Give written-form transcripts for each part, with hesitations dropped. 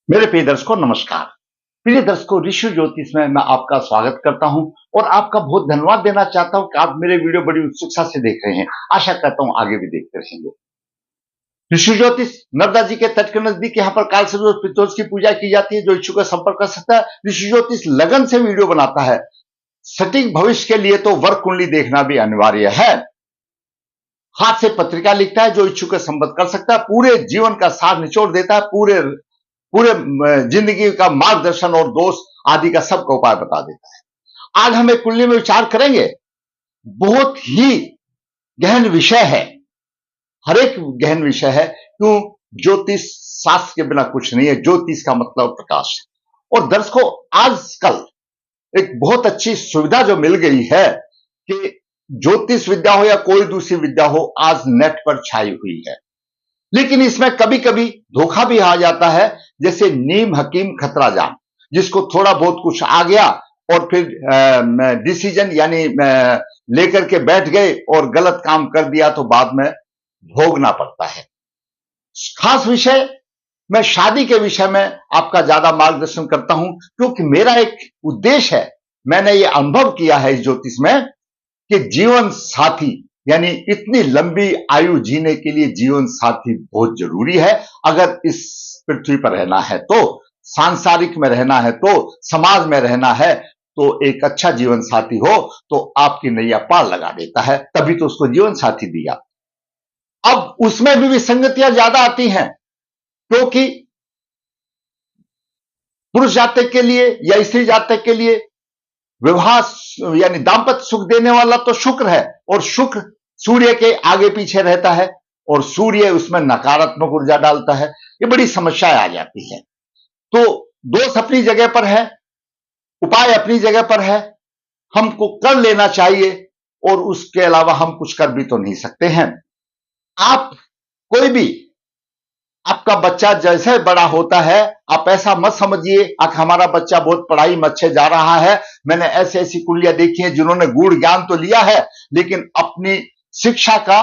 मेरे प्रिय दर्शकों नमस्कार। प्रिय दर्शकों, ऋषि ज्योतिष में मैं आपका स्वागत करता हूं और आपका बहुत धन्यवाद देना चाहता हूं कि आप मेरे वीडियो बड़ी उत्सुकता से देख रहे हैं। आशा करता हूं आगे भी देखते रहेंगे। ऋषि ज्योतिष नर्मदा जी के तट के नजदीक यहाँ पर काल सर्व पितरोज की पूजा की जाती है। जो इच्छुक है संपर्क कर सकता है। ऋषि ज्योतिष लगन से वीडियो बनाता है। सटीक भविष्य के लिए तो वर कुंडली देखना भी अनिवार्य है। हाथ से पत्रिका लिखता है। जो इच्छुक है संपर्क कर सकता है। पूरे जीवन का सार निचोड़ देता है। पूरे पूरे जिंदगी का मार्गदर्शन और दोष आदि का सबका उपाय बता देता है। आज हम एक कुंडली में विचार करेंगे। बहुत ही गहन विषय है। हर एक गहन विषय है। क्यों? ज्योतिष शास्त्र के बिना कुछ नहीं है। ज्योतिष का मतलब प्रकाश है। और दर्शकों, आजकल एक बहुत अच्छी सुविधा जो मिल गई है कि ज्योतिष विद्या हो या कोई दूसरी विद्या हो, आज नेट पर छाई हुई है। लेकिन इसमें कभी कभी धोखा भी आ जाता है। जैसे नीम हकीम खतरा जान, जिसको थोड़ा बहुत कुछ आ गया और फिर डिसीजन यानी लेकर के बैठ गए और गलत काम कर दिया तो बाद में भोगना पड़ता है। खास विषय मैं शादी के विषय में आपका ज्यादा मार्गदर्शन करता हूं, क्योंकि मेरा एक उद्देश्य है। मैंने ये अनुभव किया है इस ज्योतिष में कि जीवन साथी यानी इतनी लंबी आयु जीने के लिए जीवन साथी बहुत जरूरी है। अगर इस पृथ्वी पर रहना है तो, सांसारिक में रहना है तो, समाज में रहना है तो एक अच्छा जीवन साथी हो तो आपकी नैया पार लगा देता है। तभी तो उसको जीवन साथी दिया। अब उसमें भी विसंगतियां ज्यादा आती हैं, क्योंकि पुरुष जातक के लिए या स्त्री जातक के लिए विवाह यानी दाम्पत्य सुख देने वाला तो शुक्र है, और शुक्र सूर्य के आगे पीछे रहता है और सूर्य उसमें नकारात्मक ऊर्जा डालता है। ये बड़ी समस्याएं आ जाती है। तो दोष अपनी जगह पर है, उपाय अपनी जगह पर है। हमको कर लेना चाहिए और उसके अलावा हम कुछ कर भी तो नहीं सकते हैं। आप कोई भी, आपका बच्चा जैसे बड़ा होता है, आप ऐसा मत समझिए कि हमारा बच्चा बहुत पढ़ाई में अच्छे जा रहा है। मैंने ऐसी ऐसी कुंडलियां देखी हैं जिन्होंने गूढ़ ज्ञान तो लिया है, लेकिन अपनी शिक्षा का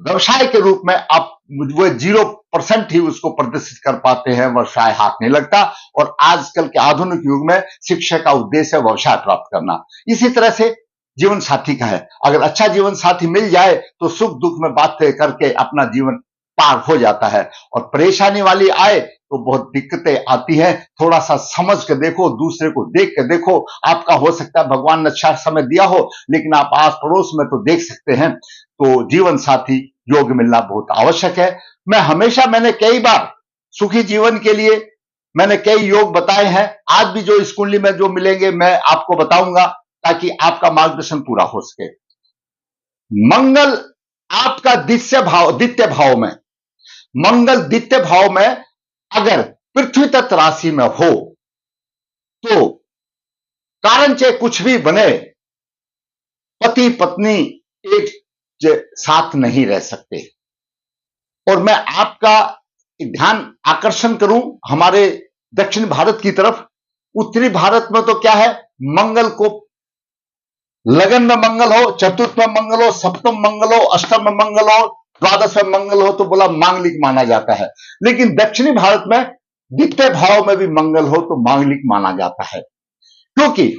व्यवसाय के रूप में आप वो 0% ही उसको प्रदर्शित कर पाते हैं। व्यवसाय हाथ नहीं लगता। और आजकल के आधुनिक युग में शिक्षा का उद्देश्य है व्यवसाय प्राप्त करना। इसी तरह से जीवन साथी का है। अगर अच्छा जीवन साथी मिल जाए तो सुख दुख में बातें करके अपना जीवन पार हो जाता है। और परेशानी वाली आए तो बहुत दिक्कतें आती हैं। थोड़ा सा समझ के देखो, दूसरे को देख के देखो। आपका हो सकता है भगवान ने अच्छा समय दिया हो, लेकिन आप आस पड़ोस में तो देख सकते हैं। तो जीवन साथी योग मिलना बहुत आवश्यक है। मैंने कई बार सुखी जीवन के लिए मैंने कई योग बताए हैं। आज भी जो इस कुंडली में जो मिलेंगे मैं आपको बताऊंगा, ताकि आपका मार्गदर्शन पूरा हो सके। मंगल आपका द्वितीय भाव में, मंगल द्वितीय भाव में अगर पृथ्वी तत्व राशि में हो तो कारण चाहे कुछ भी बने, पति पत्नी एक साथ नहीं रह सकते। और मैं आपका ध्यान आकर्षण करूं हमारे दक्षिण भारत की तरफ। उत्तरी भारत में तो क्या है, मंगल को लगन में मंगल हो, चतुर्थ में मंगल हो, सप्तम मंगल हो, अष्टम में मंगल हो, द्वादश में मंगल हो तो बोला मांगलिक माना जाता है। लेकिन दक्षिणी भारत में द्वितीय भाव में भी मंगल हो तो मांगलिक माना जाता है, क्योंकि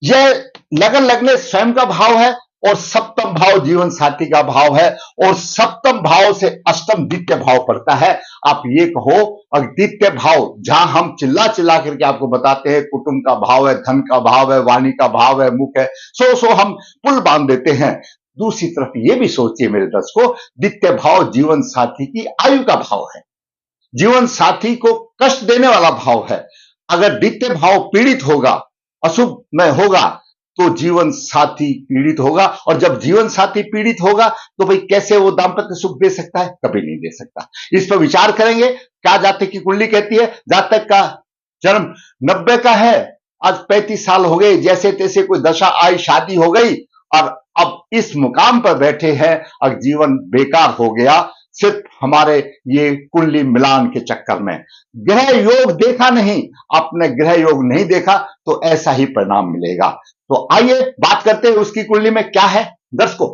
यह लगन लगने स्वयं का भाव है और सप्तम भाव जीवन साथी का भाव है। और सप्तम भाव से अष्टम द्वितीय भाव पड़ता है। आप ये कहो, और द्वितीय भाव जहां हम चिल्ला चिल्ला करके आपको बताते हैं कुटुंब का भाव है, धन का भाव है, वाणी का भाव है, मुख है, सो हम पुल बांध देते हैं। दूसरी तरफ ये भी सोचिए मेरे दर्शकों, द्वितीय भाव जीवन साथी की आयु का भाव है। जीवन साथी को कष्ट देने वाला भाव है। अगर द्वितीय भाव पीड़ित होगा, अशुभ में होगा, तो जीवन साथी पीड़ित होगा। और जब जीवन साथी पीड़ित होगा तो भाई कैसे वो दाम्पत्य सुख दे सकता है? कभी नहीं दे सकता। इस पर विचार करेंगे। क्या जातक की कुंडली कहती है? जातक का जन्म 90 का है, आज 35 साल हो गए, जैसे तैसे कोई दशा आई, शादी हो गई और अब इस मुकाम पर बैठे हैं और जीवन बेकार हो गया, सिर्फ हमारे ये कुंडली मिलान के चक्कर में। ग्रह योग देखा नहीं, आपने ग्रह योग नहीं देखा तो ऐसा ही परिणाम मिलेगा। तो आइए बात करते हैं उसकी कुंडली में क्या है। दर्शकों,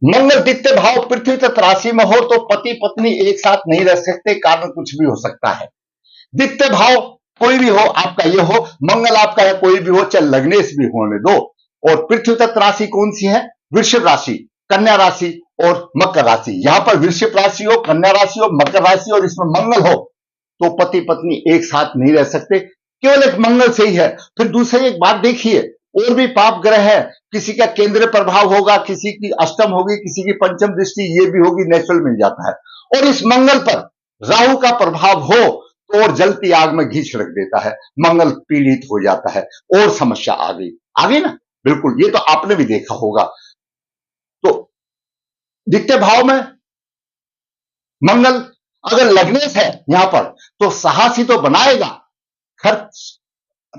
मंगल द्वितीय भाव पृथ्वी तत्व राशि में हो तो पति पत्नी एक साथ नहीं रह सकते, कारण कुछ भी हो सकता है। द्वितीय भाव कोई भी हो, आपका ये हो, मंगल आपका है कोई भी हो, चाहे लग्नेश भी होने दो। और पृथ्वी तत्व राशि कौन सी है? वृषभ राशि, कन्या राशि और मकर राशि। यहां पर वृषभ राशि हो, कन्या राशि हो, मकर राशि और इसमें मंगल हो तो पति पत्नी एक साथ नहीं रह सकते, केवल एक मंगल से ही है। फिर दूसरी एक बात देखिए, और भी पाप ग्रह है, किसी का केंद्र प्रभाव होगा, किसी की अष्टम होगी, किसी की पंचम दृष्टि, ये भी होगी, नेचुरल मिल जाता है। और इस मंगल पर राहु का प्रभाव हो तो और जलती आग में घी छिड़क देता है, मंगल पीड़ित हो जाता है और समस्या आ गई ना। बिल्कुल, ये तो आपने भी देखा होगा। तो द्वितीय भाव में मंगल अगर लग्नेश है यहां पर तो साहसी तो बनाएगा, खर्च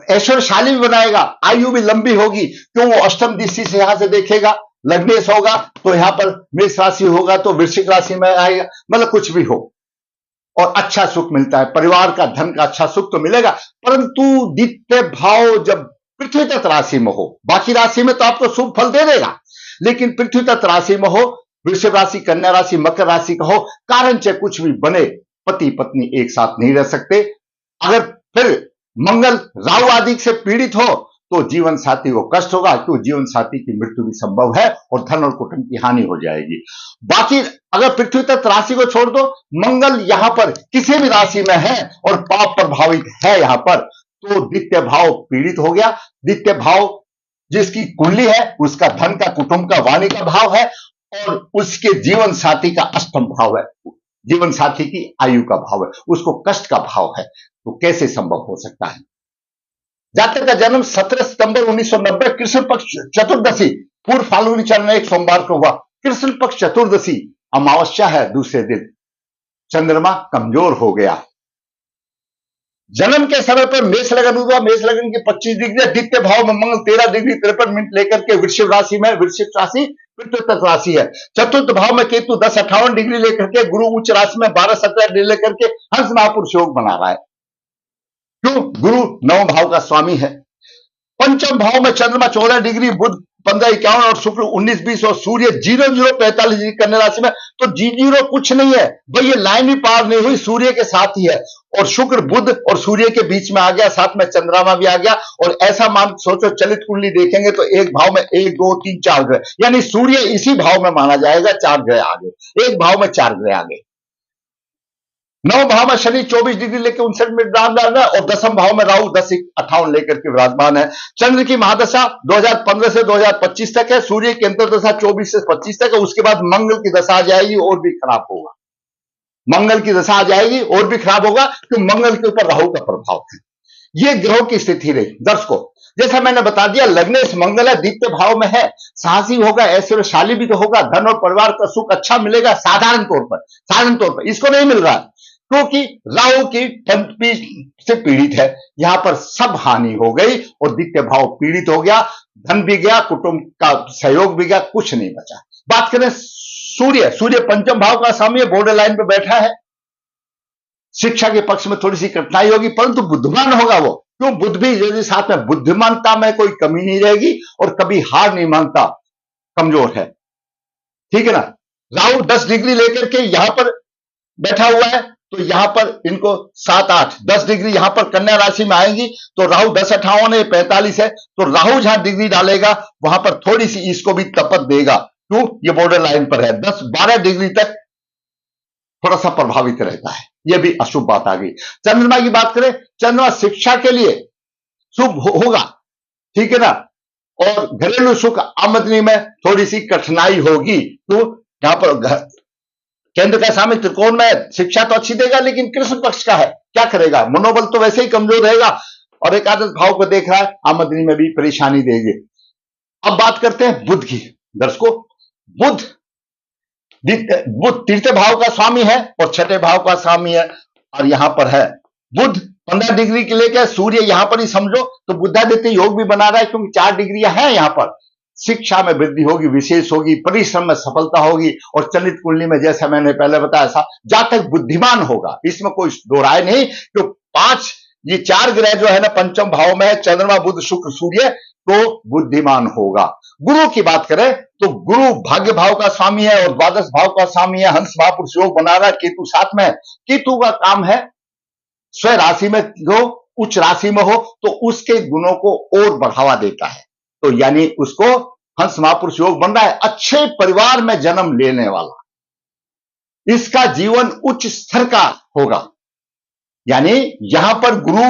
ऐश्वर्यशाली भी बनाएगा, आयु भी लंबी होगी, क्यों? वो अष्टम दृष्टि से यहां से देखेगा, लग्नेश होगा तो यहां पर मेष राशि होगा तो वृश्चिक राशि में आएगा, मतलब कुछ भी हो और अच्छा सुख मिलता है, परिवार का धन का अच्छा सुख तो मिलेगा। परंतु द्वितीय भाव जब पृथ्वी तत्व राशि में हो, बाकी राशि में तो आपको शुभ फल दे देगा, लेकिन पृथ्वी तत्व राशि में हो, वृषभ राशि, कन्या राशि, मकर राशि का हो, कारण चाहे कुछ भी बने, पति पत्नी एक साथ नहीं रह सकते। अगर फिर मंगल राहु आदि से पीड़ित हो तो जीवन साथी को कष्ट होगा, तो जीवन साथी की मृत्यु भी संभव है और धन और कुटुंब की हानि हो जाएगी। बाकी अगर पृथ्वी तत्व राशि को छोड़ दो, मंगल यहां पर किसी भी राशि में है और पाप प्रभावित है यहां पर, तो द्वितीय भाव पीड़ित हो गया। द्वितीय भाव जिसकी कुंडली है उसका धन का, कुटुंब का, वाणी का भाव है और उसके जीवन साथी का अष्टम भाव है, जीवन साथी की आयु का भाव है, उसको कष्ट का भाव है, तो कैसे संभव हो सकता है? जातक का जन्म 17 सितंबर 1990 कृष्ण पक्ष चतुर्दशी पूर्व फाल्गुनी चरण एक सोमवार को हुआ। कृष्ण पक्ष चतुर्दशी अमावस्या है, दूसरे दिन चंद्रमा कमजोर हो गया। जन्म के समय पर मेष लगन हुआ, मेष लगन की 25 डिग्री, द्वितीय भाव में मंगल 13 डिग्री 53 मिनट लेकर के वृश्चिक राशि में, वृश्चिक राशि पृथ्वी तत्व राशि है। चतुर्थ भाव में केतु 10-58 डिग्री लेकर के गुरु उच्च राशि में 12-17 डिग्री लेकर के हंस महापुरुष योग बना रहा है। क्यों? गुरु नौ भाव का स्वामी है। पंचम भाव में चंद्रमा 14 डिग्री, बुध 15-51 और शुक्र 19-20 और सूर्य 00-45 डिग्री कन्या राशि में। तो 00 कुछ नहीं है भाई, ये लाइन भी पार नहीं हुई, सूर्य के साथ ही है और शुक्र बुध और सूर्य के बीच में आ गया, साथ में चंद्रमा भी आ गया। और ऐसा मान सोचो, चलित कुंडली देखेंगे तो एक भाव में 1 2 3 4 ग्रह, यानी सूर्य इसी भाव में माना जाएगा, 4 ग्रह आ गए, एक भाव में 4 ग्रह आ गए। नौ भाव में शनि 24 डिग्री लेकर 59 मिनट विराजमान है और दसम भाव में राहु 10-58 लेकर के विराजमान है। चंद्र की महादशा 2015 से 2025 तक है, सूर्य की अंतर्दशा 24 से 25 तक है, उसके बाद मंगल की दशा आ जाएगी और भी खराब होगा, मंगल की दशा आ जाएगी और भी खराब होगा, क्योंकि मंगल के ऊपर राहु का प्रभाव है। ये ग्रहों की स्थिति रही। दर्शकों, जैसा मैंने बता दिया, लग्नेश मंगल है, द्वितीय भाव में है, साहसी होगा, ऐश्वर्यशाली भी तो होगा, धन और परिवार का सुख अच्छा मिलेगा, साधारण तौर पर इसको नहीं मिल रहा है क्योंकि राहु की पंचमी से पीड़ित है। यहां पर सब हानि हो गई और द्वितीय भाव पीड़ित हो गया, धन भी गया, कुटुंब का सहयोग भी गया, कुछ नहीं बचा। बात करें सूर्य पंचम भाव का स्वामी बॉर्डर लाइन पे बैठा है, शिक्षा के पक्ष में थोड़ी सी कठिनाई होगी, परंतु बुद्धिमान होगा वो। क्यों? बुद्ध भी यदि साथ में, बुद्धिमानता में कोई कमी नहीं रहेगी और कभी हार नहीं मानता, कमजोर है, ठीक है ना। राहु 10 डिग्री लेकर के यहां पर बैठा हुआ है, तो यहां पर इनको 7-8-10 डिग्री यहां पर कन्या राशि में आएंगी, तो राहु 10-58 है, 45 है, तो राहु जहां डिग्री डालेगा वहां पर थोड़ी सी इसको भी तपत देगा। क्यों? ये बॉर्डर लाइन पर है, 10-12 डिग्री तक थोड़ा सा प्रभावित रहता है, यह भी अशुभ बात आ गई। चंद्रमा की बात करें, चंद्रमा शिक्षा के लिए शुभ होगा, ठीक है ना, और घरेलू सुख आमदनी में थोड़ी सी कठिनाई होगी। तो यहां पर केंद्र का स्वामी त्रिकोण में, शिक्षा तो अच्छी देगा लेकिन कृष्ण पक्ष का है, क्या करेगा, मनोबल तो वैसे ही कमजोर रहेगा और एकादश भाव को देख रहा है, आमदनी में भी परेशानी देंगे। अब बात करते हैं बुध की। दर्शकों, बुध तीसरे भाव का स्वामी है और छठे भाव का स्वामी है, और यहां पर है बुध 15 डिग्री के लेकर सूर्य यहां पर ही समझो तो बुद्धादित्य योग भी बना रहा है, क्योंकि 4 डिग्रियां हैं यहां पर। शिक्षा में वृद्धि होगी, विशेष होगी, परिश्रम में सफलता होगी और चलित कुंडली में जैसा मैंने पहले बताया था, जातक बुद्धिमान होगा, इसमें कोई दो राय नहीं। तो 5 ये चार ग्रह जो है ना पंचम भाव में है, चंद्रमा बुध शुक्र सूर्य, तो बुद्धिमान होगा। गुरु की बात करें तो गुरु भाग्य भाव का स्वामी है और द्वादश भाव का स्वामी है, हंस महापुरुष योग बना रहा है, केतु साथ में है। केतु का काम है स्व राशि में हो, उच्च राशि में हो तो उसके गुणों को और बढ़ावा देता है। तो यानी उसको हंस महापुरुष योग बन रहा है, अच्छे परिवार में जन्म लेने वाला, इसका जीवन उच्च स्तर का होगा। यानी यहां पर गुरु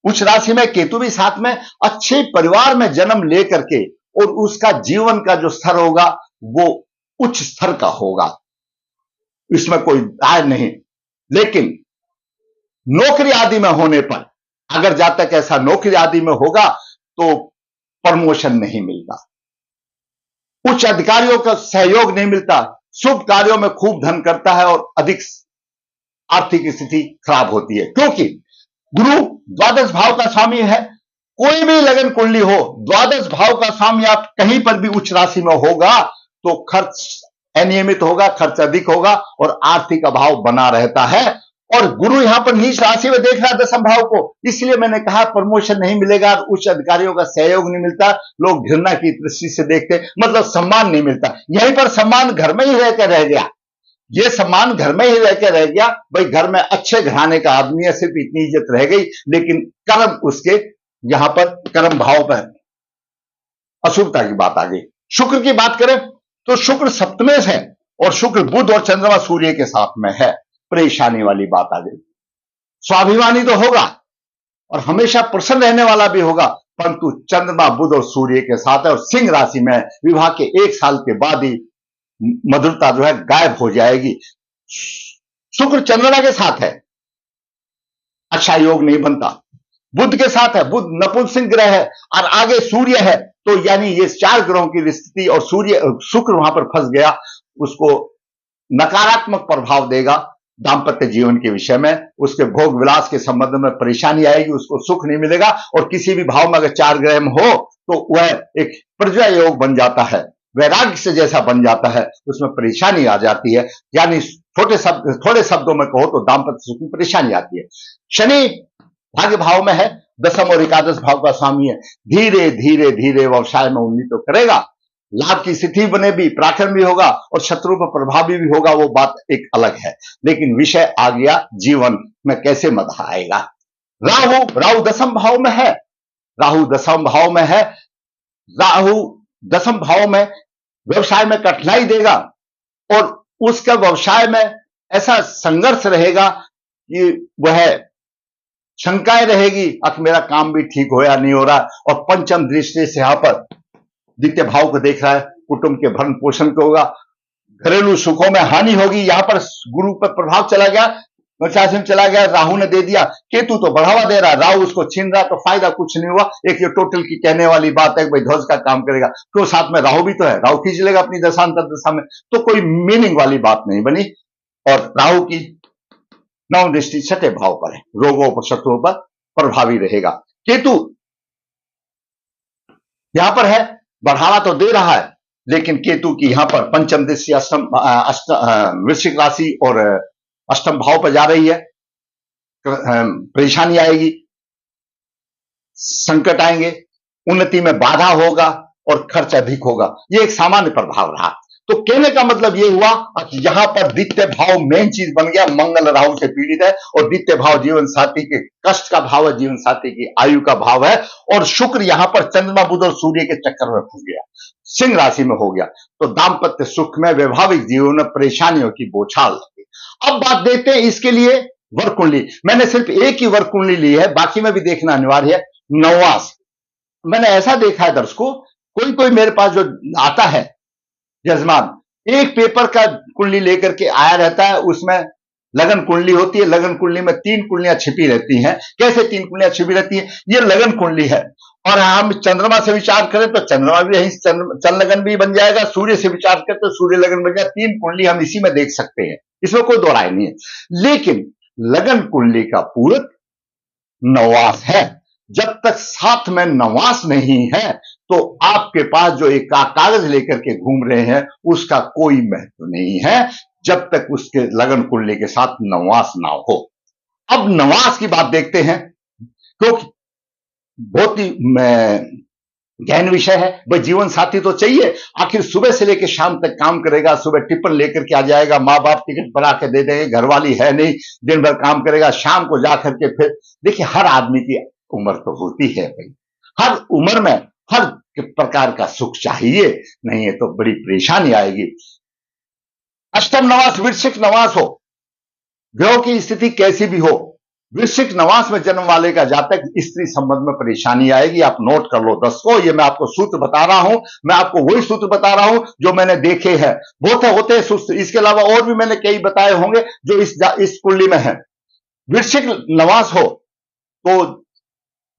उच्च राशि में, केतु भी साथ में, अच्छे परिवार में जन्म लेकर के और उसका जीवन का जो स्तर होगा वो उच्च स्तर का होगा, इसमें कोई राय नहीं। लेकिन नौकरी आदि में होने पर, अगर जातक ऐसा नौकरी आदि में होगा तो प्रमोशन नहीं मिलता, उच्च अधिकारियों का सहयोग नहीं मिलता, शुभ कार्यों में खूब धन करता है और अधिक आर्थिक स्थिति खराब होती है, क्योंकि गुरु द्वादश भाव का स्वामी है। कोई भी लगन कुंडली हो, द्वादश भाव का स्वामी आप कहीं पर भी उच्च राशि में होगा तो खर्च अनियमित होगा, खर्च अधिक होगा और आर्थिक अभाव बना रहता है। और गुरु यहां पर नीच राशि में देख रहा है दशम भाव को, इसलिए मैंने कहा प्रमोशन नहीं मिलेगा, उच्च अधिकारियों का सहयोग नहीं मिलता, लोग घृणा की दृष्टि से देखते, मतलब सम्मान नहीं मिलता। यहीं पर सम्मान घर में ही रहकर रह गया, ये सम्मान घर में ही रहकर रह गया। भाई घर में अच्छे घराने का आदमी है, सिर्फ इतनी इज्जत रह गई, लेकिन कर्म उसके यहां पर कर्म भाव पर अशुभता की बात आ गई। शुक्र की बात करें तो शुक्र सप्तमे है और शुक्र बुध और चंद्रमा सूर्य के साथ में है, परेशानी वाली बात आ गई। स्वाभिमानी तो होगा और हमेशा प्रसन्न रहने वाला भी होगा, परंतु चंद्रमा बुध और सूर्य के साथ है और सिंह राशि में विवाह के 1 साल के बाद ही मधुरता जो है गायब हो जाएगी। शुक्र चंद्रमा के साथ है, अच्छा योग नहीं बनता। बुध के साथ है, बुध नपुंसक ग्रह है और आगे सूर्य है, तो यानी ये 4 ग्रहों की स्थिति और शुक्र वहां पर फंस गया, उसको नकारात्मक प्रभाव देगा दांपत्य जीवन के विषय में, उसके भोग विलास के संबंध में परेशानी आएगी, उसको सुख नहीं मिलेगा। और किसी भी भाव में अगर 4 ग्रह में हो तो वह एक प्रज्ञा योग बन जाता है, वैराग्य से जैसा बन जाता है, उसमें परेशानी आ जाती है। यानी थोड़े शब्दों में कहो तो दांपत्य सुख में परेशानी आती है। शनि भाग्य भाव में है, दशम और एकादश भाव का स्वामी है, धीरे धीरे धीरे व्यवसाय में उन्नति तो करेगा, लाभ की स्थिति बने भी, पराक्रम भी होगा और शत्रु पर प्रभावी भी होगा, वो बात एक अलग है। लेकिन विषय आ गया जीवन में कैसे मजा आएगा। राहु दशम भाव में है, राहु दशम भाव में है, राहु दशम भाव में व्यवसाय में कठिनाई देगा और उसका व्यवसाय में ऐसा संघर्ष रहेगा कि वह शंकाएं रहेगी, अब मेरा काम भी ठीक हो या नहीं हो रहा। और पंचम दृष्टि से यहां पर द्वितीय भाव को देख रहा है, कुटुंब के भरण पोषण को होगा, घरेलू सुखों में हानि होगी। यहां पर गुरु पर प्रभाव चला गया, वृषासन चला गया, राहु ने दे दिया, केतु तो बढ़ावा दे रहा, राहु उसको छीन रहा, तो फायदा कुछ नहीं हुआ। एक ये टोटल की कहने वाली बात है कि भाई ध्वज का काम करेगा, तो साथ में राहु भी तो है, राहु खींच लेगा अपनी दशांतर दशा में, तो कोई मीनिंग वाली बात नहीं बनी। और राहु की 9 दृष्टि 6ठे भाव पर है, रोगों पर शत्रुओं पर प्रभावी रहेगा। केतु यहां पर है, बढ़ावा तो दे रहा है, लेकिन केतु की यहां पर पंचम दृष्टि वृश्चिक राशि और अष्टम भाव पर जा रही है, परेशानी आएगी, संकट आएंगे, उन्नति में बाधा होगा और खर्च अधिक होगा। ये एक सामान्य प्रभाव रहा। तो कहने का मतलब ये हुआ कि यहां पर द्वितीय भाव मेन चीज बन गया, मंगल राहु से पीड़ित है और द्वितीय भाव जीवन साथी के कष्ट का भाव है, जीवन साथी की आयु का भाव है। और शुक्र यहां पर चंद्रमा बुध और सूर्य के चक्कर में फंस गया, सिंह राशि में हो गया, तो दाम्पत्य सुख में, वैवाहिक जीवन में परेशानियों की बौछार लगी। अब बात देते हैं इसके लिए वर्क कुंडली। मैंने सिर्फ एक ही वर्क कुंडली ली है, बाकी में भी देखना अनिवार्य है। नववास मैंने ऐसा देखा है दर्शकों, कोई कोई मेरे पास जो आता है जजमान, एक पेपर का कुंडली लेकर के आया रहता है, उसमें लगन कुंडली होती है, लगन कुंडली में 3 कुंडलियां छिपी रहती हैं। कैसे 3 कुंडलियां छिपी रहती हैं? ये लगन कुंडली है और हम चंद्रमा से विचार करें तो चंद्रमा भी यही चंद्र लगन भी बन जाएगा, सूर्य से विचार करें तो सूर्य लगन बन जाएगा। 3 कुंडली हम इसी में देख सकते हैं, इसमें कोई दो राय नहीं है। लेकिन लगन कुंडली का पूरक नववास है। जब तक साथ में नववास नहीं है तो आपके पास जो एक कागज लेकर के घूम रहे हैं उसका कोई महत्व नहीं है, जब तक उसके लगन कुंडली के साथ नववास ना हो। अब नववास की बात देखते हैं क्योंकि बहुत ही गहन विषय है। भाई जीवन साथी तो चाहिए, आखिर सुबह से लेकर शाम तक काम करेगा, सुबह टिफिन लेकर के आ जाएगा, माँ बाप टिकट बना के दे देंगे, घरवाली है नहीं, दिन भर काम करेगा, शाम को जाकर के फिर देखिए हर आदमी की उम्र तो होती है भाई, हर उम्र में हर प्रकार का सुख चाहिए, नहीं है तो बड़ी परेशानी आएगी। अष्टम नवास वृश्चिक नवास हो, ग्रहों की स्थिति कैसी भी हो, वृश्चिक नवास में जन्म वाले का जातक स्त्री संबंध में परेशानी आएगी। आप नोट कर लो दर्शकों, ये मैं आपको सूत्र बता रहा हूं, मैं आपको वही सूत्र बता रहा हूं जो मैंने देखे हैं, बहुत होते हैं सूत्र, इसके अलावा और भी मैंने कई बताए होंगे जो इस कुंडली में है। वृश्चिक नवास हो तो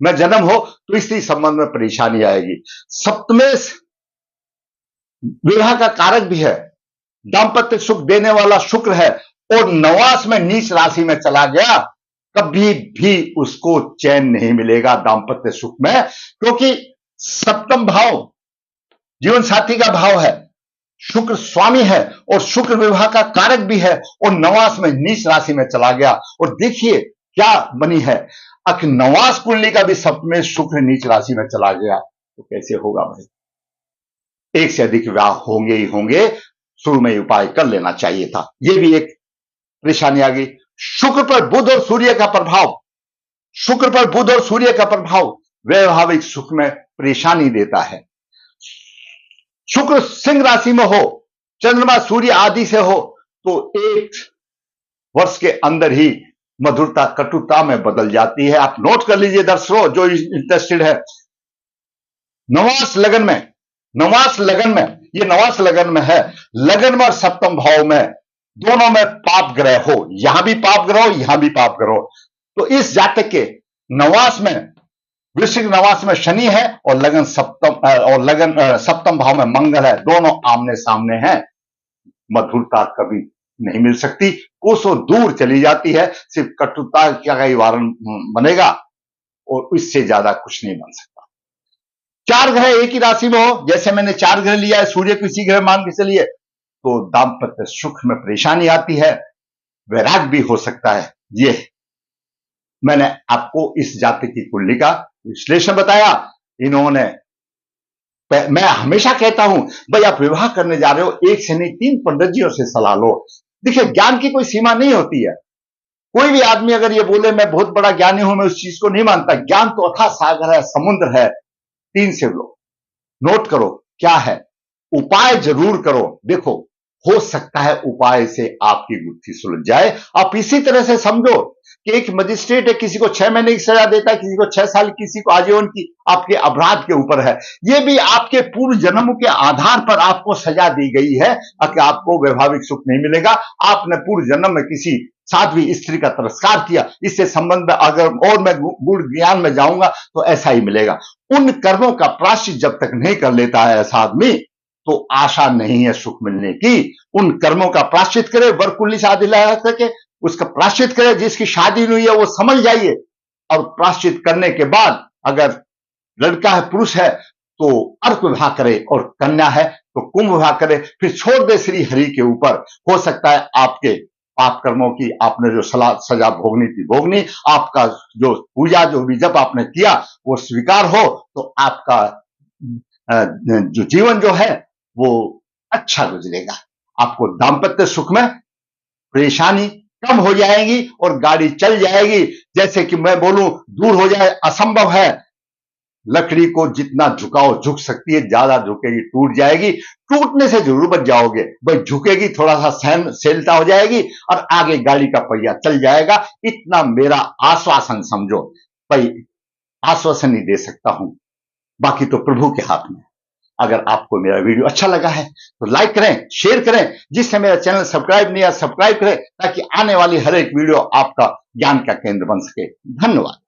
में जन्म हो तो स्त्री संबंध में परेशानी आएगी। सप्तमेश विवाह का कारक भी है, दाम्पत्य सुख देने वाला शुक्र है, और नवास में नीच राशि में चला गया, कभी भी उसको चैन नहीं मिलेगा दाम्पत्य सुख में, क्योंकि सप्तम भाव जीवन साथी का भाव है, शुक्र स्वामी है और शुक्र विवाह का कारक भी है, और नवास में नीच राशि में चला गया। और देखिए क्या बनी है, अख नवास कुंडली का भी सप्तमें शुक्र नीच राशि में चला गया, तो कैसे होगा भाई? एक से अधिक विवाह होंगे ही होंगे, शुरू में उपाय कर लेना चाहिए था, यह भी एक परेशानी आ गई। शुक्र पर बुध और सूर्य का प्रभाव, शुक्र पर बुध और सूर्य का प्रभाव वैवाहिक सुख में परेशानी देता है। शुक्र सिंह राशि में हो, चंद्रमा सूर्य आदि से हो, तो एक वर्ष के अंदर ही मधुरता कटुता में बदल जाती है। आप नोट कर लीजिए दर्शकों जो इंटरेस्टेड है। नवास लगन में, ये नवास लगन में है, लगन में और सप्तम भाव में दोनों में पाप ग्रह हो, यहां भी पाप ग्रह हो, यहां भी पाप ग्रह हो, तो इस जातक के नवास में, वृश्चिक नवास में शनि है और लगन सप्तम भाव में मंगल है, दोनों आमने सामने हैं, मधुरता कभी नहीं मिल सकती, कोसों दूर चली जाती है, सिर्फ कटुता का ही वारण बनेगा और इससे ज्यादा कुछ नहीं बन सकता। चार ग्रह एक ही राशि में हो, जैसे मैंने चार ग्रह लिया है, सूर्य को इसी ग्रह मान के चलिए, तो दाम्पत्य सुख में परेशानी आती है, वैराग भी हो सकता है। ये मैंने आपको इस जाति की कुंडली का विश्लेषण बताया। इन्होंने, मैं हमेशा कहता हूं भाई आप विवाह करने जा रहे हो, एक से नहीं 3 पंडितजियों से सलाह लो। देखिए ज्ञान की कोई सीमा नहीं होती है, कोई भी आदमी अगर ये बोले मैं बहुत बड़ा ज्ञानी हूं, मैं उस चीज को नहीं मानता। ज्ञान तो अथाह सागर है, समुद्र है, 3 से लो, नोट करो क्या है, उपाय जरूर करो। देखो हो सकता है उपाय से आपकी गुत्थी सुलझ जाए। आप इसी तरह से समझो कि एक मजिस्ट्रेट है, किसी को 6 महीने की सजा देता है, किसी को 6 साल, किसी को आजीवन की, आपके अपराध के ऊपर है। यह भी आपके पूर्व जन्म के आधार पर आपको सजा दी गई है कि आपको वैवाहिक सुख नहीं मिलेगा। आपने पूर्व जन्म में किसी साध्वी स्त्री का तिरस्कार किया, इससे संबंध में अगर और मैं गुण ज्ञान में जाऊंगा तो ऐसा ही मिलेगा। उन कर्मों का प्रायश्चित जब तक नहीं कर लेता है ऐसा आदमी, तो आशा नहीं है सुख मिलने की। उन कर्मों का प्रायश्चित करे, वर कुंडली से शादी ला सके उसका प्रायश्चित करे, जिसकी शादी नहीं हुई है वो समझ जाइए, और प्रायश्चित करने के बाद अगर लड़का है पुरुष है तो अर्क विवाह करे, और कन्या है तो कुंभ विवाह करे, फिर छोड़ दे श्री हरि के ऊपर। हो सकता है आपके पाप कर्मों की आपने जो सजा भोगनी थी भोगनी, आपका जो पूजा जो भी जब आपने किया वो स्वीकार हो, तो आपका जो जीवन जो है वो अच्छा गुजरेगा। आपको दाम्पत्य सुख में परेशानी कम हो जाएगी और गाड़ी चल जाएगी। जैसे कि मैं बोलूं दूर हो जाए असंभव है, लकड़ी को जितना झुकाओ झुक सकती है, ज्यादा झुकेगी टूट जाएगी। टूटने से जरूर बच जाओगे भाई, झुकेगी थोड़ा सा सहनशीलता हो जाएगी और आगे गाड़ी का पहिया चल जाएगा। इतना मेरा आश्वासन समझो भाई, आश्वासन नहीं दे सकता हूं, बाकी तो प्रभु के हाथ में। अगर आपको मेरा वीडियो अच्छा लगा है तो लाइक करें, शेयर करें, जिससे मेरा चैनल सब्सक्राइब नहीं है सब्सक्राइब करें, ताकि आने वाली हर एक वीडियो आपका ज्ञान का केंद्र बन सके। धन्यवाद।